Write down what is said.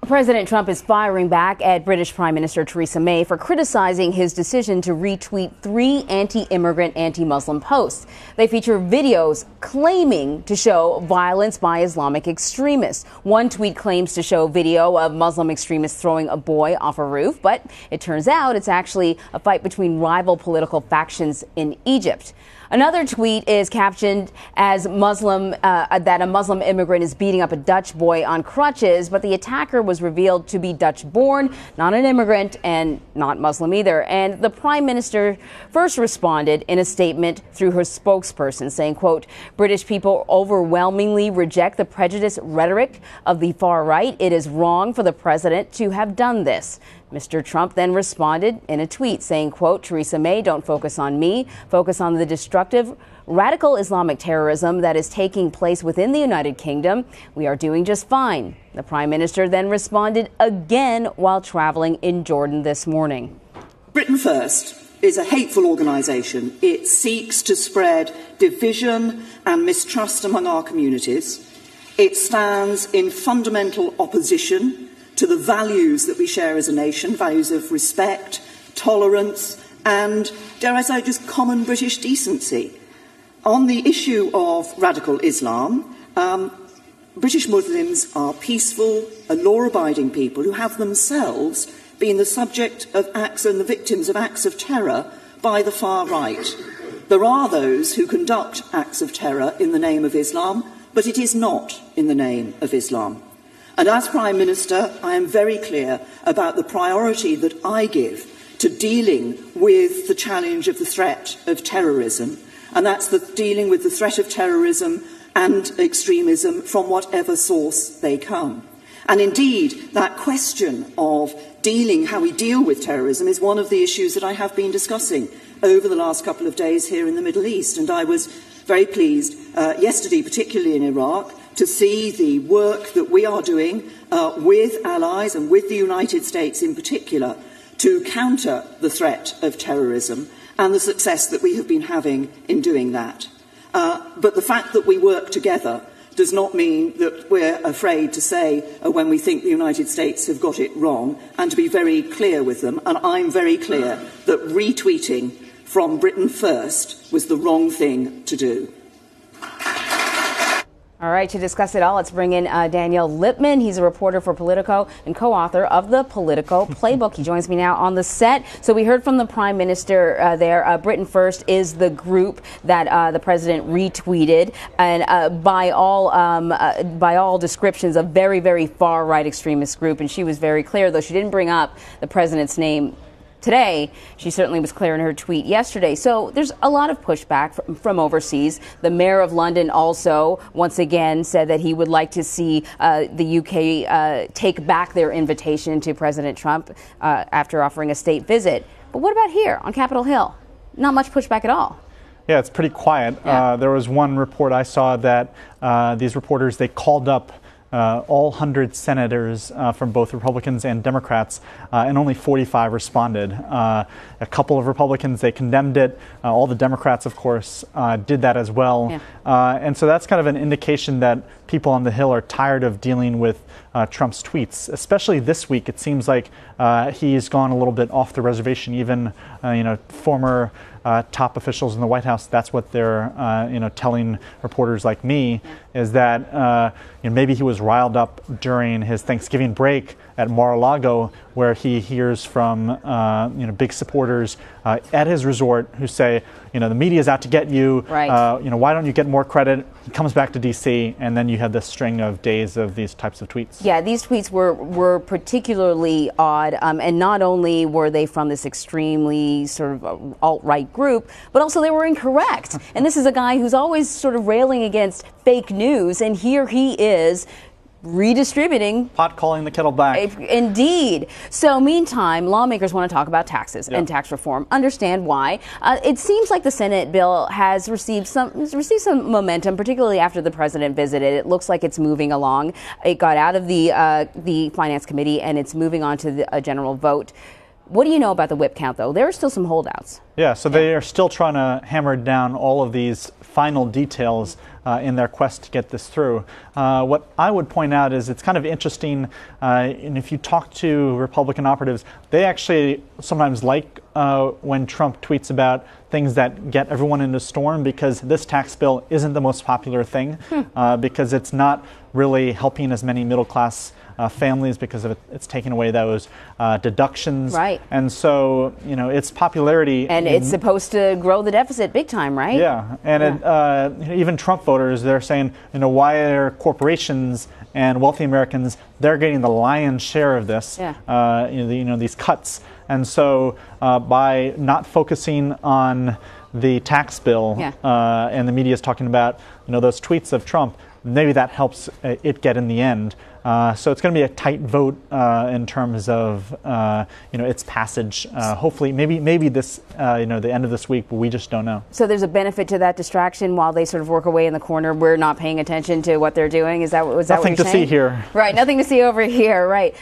President Trump is firing back at British Prime Minister Theresa May for criticizing his decision to retweet 3 anti-immigrant, anti-Muslim posts. They feature videos claiming to show violence by Islamic extremists. One tweet claims to show video of Muslim extremists throwing a boy off a roof, but it turns out it's actually a fight between rival political factions in Egypt. Another tweet is captioned as that a Muslim immigrant is beating up a Dutch boy on crutches, but the attacker was revealed to be Dutch-born, not an immigrant, and not Muslim either. And the Prime Minister first responded in a statement through her spokesperson, saying, quote, "British people overwhelmingly reject the prejudice rhetoric of the far right. It is wrong for the president to have done this." Mr. Trump then responded in a tweet saying, quote, "Theresa May, don't focus on me. Focus on the destructive radical Islamic terrorism that is taking place within the United Kingdom. We are doing just fine." The Prime Minister then responded again while traveling in Jordan this morning. Britain First is a hateful organisation. It seeks to spread division and mistrust among our communities. It stands in fundamental opposition to the values that we share as a nation, values of respect, tolerance, and, dare I say, just common British decency. On the issue of radical Islam, British Muslims are peaceful and law-abiding people who have themselves been the subject of acts and the victims of acts of terror by the far right. There are those who conduct acts of terror in the name of Islam, but it is not in the name of Islam. And as Prime Minister, I am very clear about the priority that I give to dealing with the challenge of the threat of terrorism, and that's dealing with the threat of terrorism and extremism from whatever source they come. And indeed, that question of how we deal with terrorism is one of the issues that I have been discussing over the last couple of days here in the Middle East. And I was very pleased yesterday, particularly in Iraq, to see the work that we are doing with allies and with the United States in particular to counter the threat of terrorism and the success that we have been having in doing that. But the fact that we work together does not mean that we're afraid to say when we think the United States have got it wrong, and to be very clear with them. And I'm very clear that retweeting from Britain First was the wrong thing to do. All right, to discuss it all, let's bring in Daniel Lippman. He's a reporter for Politico and co-author of the Politico Playbook. He joins me now on the set. So we heard from the Prime Minister there. Britain First is the group that the president retweeted, and by all descriptions, a very, very far-right extremist group. And she was very clear, though she didn't bring up the president's name today. She certainly was clear in her tweet yesterday. So there's a lot of pushback from overseas. The mayor of London also once again said that he would like to see the UK take back their invitation to President Trump after offering a state visit. But what about here on Capitol Hill? Not much pushback at all. Yeah, it's pretty quiet. Yeah. There was one report I saw that these reporters, they called up all 100 senators from both Republicans and Democrats, and only 45 responded. A couple of Republicans, they condemned it. All the Democrats, of course, did that as well. Yeah. And so that's kind of an indication that people on the Hill are tired of dealing with Trump's tweets, especially this week. It seems like he's gone a little bit off the reservation. Even, former top officials in the White House, that's what they're, telling reporters like me, is that maybe he was riled up during his Thanksgiving break at Mar-a-Lago, where he hears from big supporters at his resort who say, the media's out to get you. Right. Why don't you get more credit? He comes back to D.C. and then you have this string of days of these types of tweets. Yeah, these tweets were particularly odd, and not only were they from this extremely sort of alt-right group, but also they were incorrect. And this is a guy who's always sort of railing against fake news, and here he is redistributing. Pot calling the kettle black. Indeed. So meantime, lawmakers want to talk about taxes and tax reform. Understand why. It seems like the Senate bill has received some momentum, particularly after the president visited. It looks like it's moving along. It got out of the Finance Committee and it's moving on to a general vote. What do you know about the whip count, though? There are still some holdouts. Yeah, so they are still trying to hammer down all of these final details in their quest to get this through. What I would point out is it's kind of interesting, and if you talk to Republican operatives, they actually sometimes like when Trump tweets about things that get everyone into storm, because this tax bill isn't the most popular thing, because it's not really helping as many middle-class families because of it's taking away those deductions. Right. And so, its popularity. And it's supposed to grow the deficit big time, right? Yeah. And even Trump voters, they're saying, why are corporations and wealthy Americans, they're getting the lion's share of this, these cuts. And so by not focusing on the tax bill, and the media is talking about, those tweets of Trump, maybe that helps it get in the end. So it's going to be a tight vote in terms of its passage. Hopefully, maybe this the end of this week, but we just don't know. So there's a benefit to that distraction while they sort of work away in the corner. We're not paying attention to what they're doing. Is that what you're saying? Nothing to see here. Right, nothing to see over here. Right.